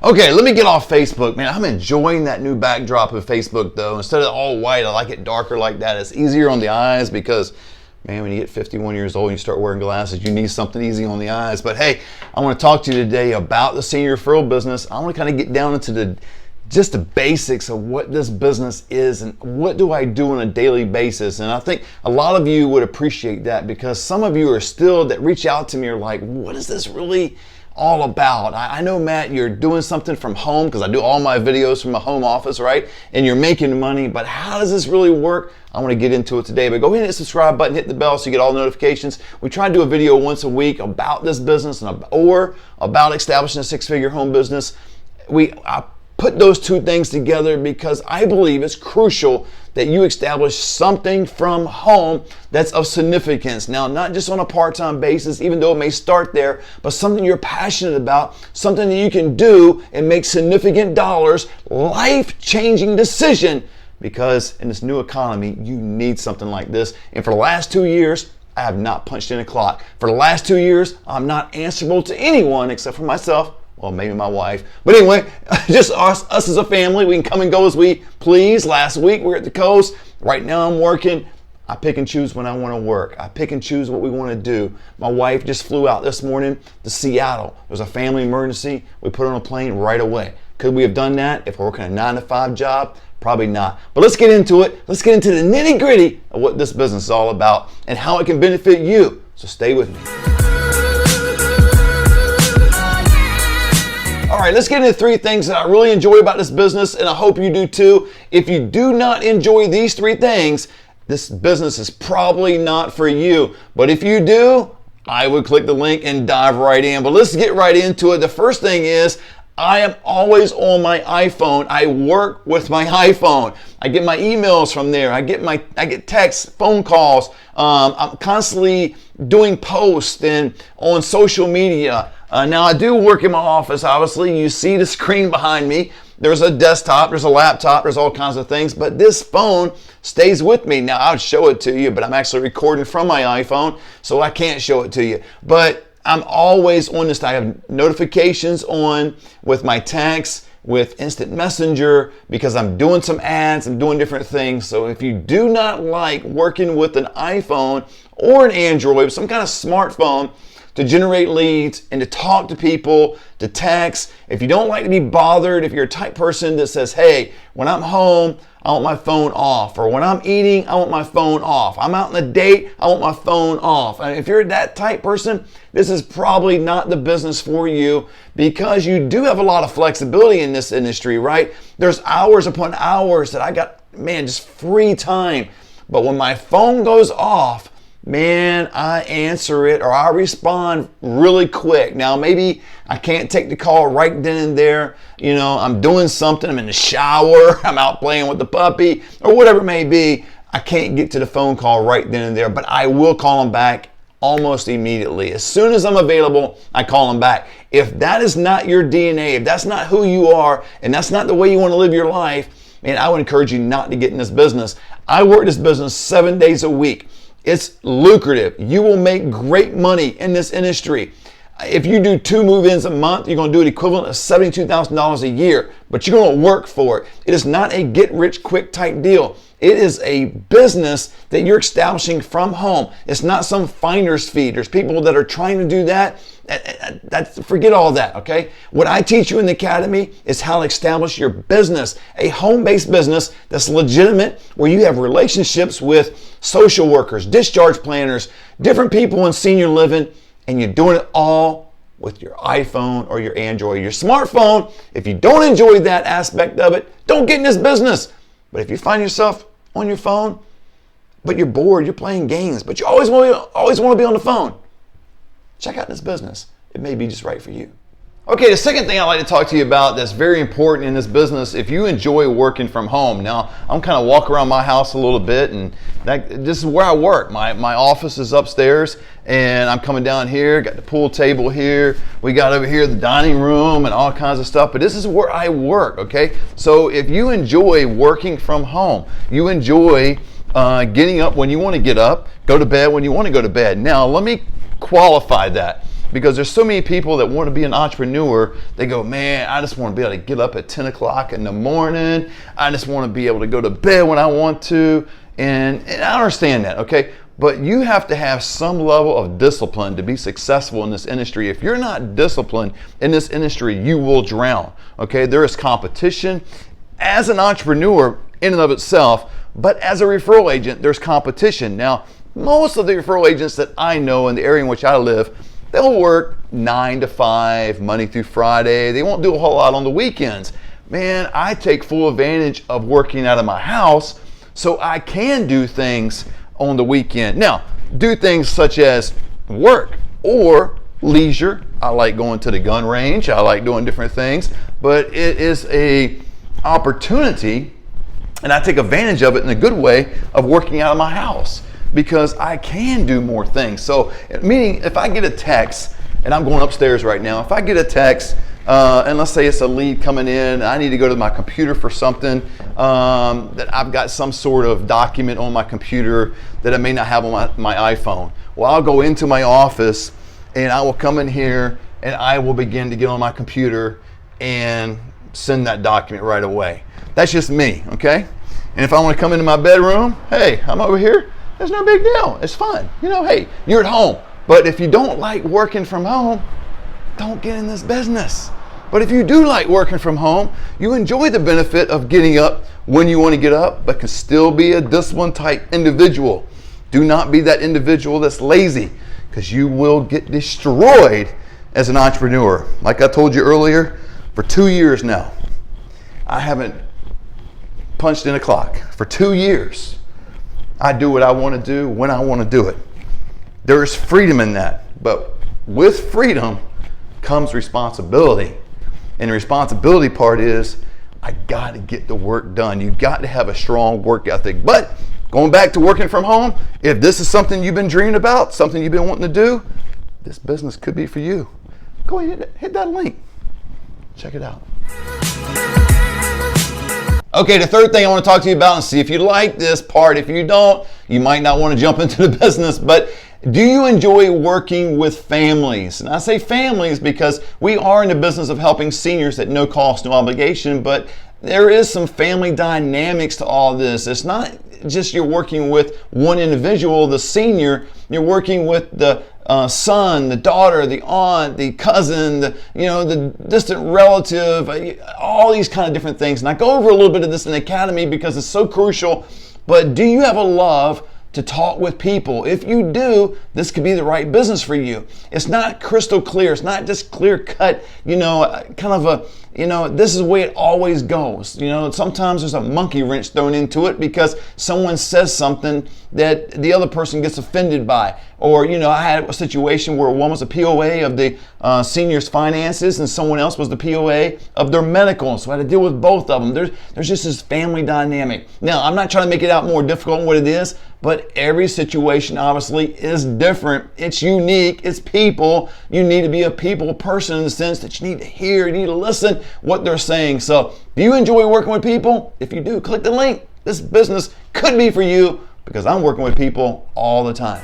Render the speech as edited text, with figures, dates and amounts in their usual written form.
Okay, let me get off Facebook, man. I'm enjoying that new backdrop of Facebook, though. Instead of all white, I like it darker like that. It's easier on the eyes because, man, when you get 51 years old and you start wearing glasses, you need something easy on the eyes. But hey, I want to talk to you today about the senior referral business. I want to kind of get down into just the basics of what this business is and what do I do on a daily basis. And I think a lot of you would appreciate that because some of you are still that reach out to me are like, what is this really all about? I know, Matt, you're doing something from home because I do all my videos from my home office, right? And you're making money, but how does this really work? I want to get into it today, but go ahead and hit the subscribe button, hit the bell so you get all the notifications. We try to do a video once a week about this business or about establishing a six-figure home business. I put those two things together because I believe it's crucial that you establish something from home that's of significance. Now, not just on a part-time basis, even though it may start there, but something you're passionate about, something that you can do and make significant dollars, life-changing decision, because in this new economy, you need something like this. And for the last 2 years, I have not punched in a clock. For the last 2 years, I'm not answerable to anyone except for myself. Well, maybe my wife. But anyway, just us as a family. We can come and go as we please. Last week, we were at the coast. Right now, I'm working. I pick and choose when I want to work. I pick and choose what we want to do. My wife just flew out this morning to Seattle. There was a family emergency. We put her on a plane right away. Could we have done that if we're working a 9-to-5 job? Probably not. But let's get into it. Let's get into the nitty-gritty of what this business is all about and how it can benefit you. So stay with me. All right, let's get into 3 things that I really enjoy about this business, and I hope you do too. If you do not enjoy these 3 things, this business is probably not for you. But if you do, I would click the link and dive right in. But let's get right into it. The first thing is, I am always on my iPhone. I work with my iPhone. I get my emails from there. I get texts, phone calls. I'm constantly doing posts and on social media. Now I do work in my office. Obviously, you see the screen behind me. There's a desktop, there's a laptop, there's all kinds of things, but this phone stays with me. Now I would show it to you, but I'm actually recording from my iPhone, so I can't show it to you. But I'm always on this. I have notifications on with my texts, with Instant Messenger, because I'm doing some ads, I'm doing different things. So if you do not like working with an iPhone or an Android, some kind of smartphone to generate leads and to talk to people, to text, if you don't like to be bothered, if you're a type person that says, hey, when I'm home, I want my phone off, or when I'm eating, I want my phone off. I'm out on a date, I want my phone off. And if you're that type person, this is probably not the business for you because you do have a lot of flexibility in this industry, right? There's hours upon hours that I got, man, just free time. But when my phone goes off, man, I answer it or I respond really quick. Now, maybe I can't take the call right then and there. You know, I'm doing something, I'm in the shower, I'm out playing with the puppy, or whatever it may be. I can't get to the phone call right then and there, but I will call them back almost immediately. As soon as I'm available, I call them back. If that is not your DNA, if that's not who you are, and that's not the way you want to live your life, man, I would encourage you not to get in this business. I work this business 7 days a week. It's lucrative. You will make great money in this industry. If you do 2 move-ins a month, you're going to do an equivalent of $72,000 a year, but you're going to work for it. It is not a get-rich-quick type deal. It is a business that you're establishing from home. It's not some finder's fee. There's people that are trying to do that. Forget all that, okay? What I teach you in the academy is how to establish your business, a home-based business that's legitimate, where you have relationships with social workers, discharge planners, different people in senior living, and you're doing it all with your iPhone or your Android, your smartphone. If you don't enjoy that aspect of it, don't get in this business. But if you find yourself on your phone, but you're bored, you're playing games, but you always want to be on the phone, check out this business. It may be just right for you. Okay, the second thing I'd like to talk to you about that's very important in this business, if you enjoy working from home. Now, I'm kind of walking around my house a little bit, and this is where I work. My office is upstairs, and I'm coming down here, got the pool table here. We got over here the dining room and all kinds of stuff, but this is where I work, okay? So if you enjoy working from home, you enjoy getting up when you want to get up, go to bed when you want to go to bed. Now, let me qualify that. because there's so many people that want to be an entrepreneur. They go, man, I just want to be able to get up at 10 o'clock in the morning. I just want to be able to go to bed when I want to. And I understand that, okay? But you have to have some level of discipline to be successful in this industry. If you're not disciplined in this industry, you will drown, okay? There is competition as an entrepreneur in and of itself, but as a referral agent, there's competition. Now, most of the referral agents that I know in the area in which I live, they'll work 9 to 5, Monday through Friday. They won't do a whole lot on the weekends. Man, I take full advantage of working out of my house so I can do things on the weekend. Now, do things such as work or leisure. I like going to the gun range. I like doing different things, but it is a opportunity, and I take advantage of it in a good way, of working out of my house because I can do more things. So, meaning if I get a text, and I'm going upstairs right now, if I get a text, and let's say it's a lead coming in, I need to go to my computer for something, that I've got some sort of document on my computer that I may not have on my iPhone. Well, I'll go into my office and I will come in here and I will begin to get on my computer and send that document right away. That's just me, okay? And if I want to come into my bedroom, hey, I'm over here, there's no big deal. It's fun. You know, hey, you're at home. But if you don't like working from home, don't get in this business. But if you do like working from home, you enjoy the benefit of getting up when you want to get up, but can still be a disciplined type individual. Do not be that individual that's lazy, because you will get destroyed as an entrepreneur. Like I told you earlier, for 2 years now, I haven't punched in a clock. For 2 years, I do what I want to do when I want to do it. There is freedom in that, but with freedom comes responsibility. And the responsibility part is, I got to get the work done. You got to have a strong work ethic. But going back to working from home, if this is something you've been dreaming about, something you've been wanting to do, this business could be for you. Go ahead, hit that link. Check it out. Okay, the third thing I want to talk to you about, and see if you like this part. If you don't, you might not want to jump into the business, but do you enjoy working with families? And I say families because we are in the business of helping seniors at no cost, no obligation, but there is some family dynamics to all this. It's not just you're working with one individual, the senior, you're working with the son, the daughter, the aunt, the cousin, the distant relative, all these kind of different things. And I go over a little bit of this in the Academy because it's so crucial. But do you have a love to talk with people? If you do, this could be the right business for you. It's not crystal clear. It's not just clear cut, kind of a, this is the way it always goes. Sometimes there's a monkey wrench thrown into it because someone says something that the other person gets offended by. Or, I had a situation where one was a POA of the senior's finances and someone else was the POA of their medical. So I had to deal with both of them. There's just this family dynamic. Now, I'm not trying to make it out more difficult than what it is, but every situation obviously is different. It's unique. It's people. You need to be a people person in the sense that you need to hear, you need to listen what they're saying. So, do you enjoy working with people? If you do, click the link. This business could be for you because I'm working with people all the time.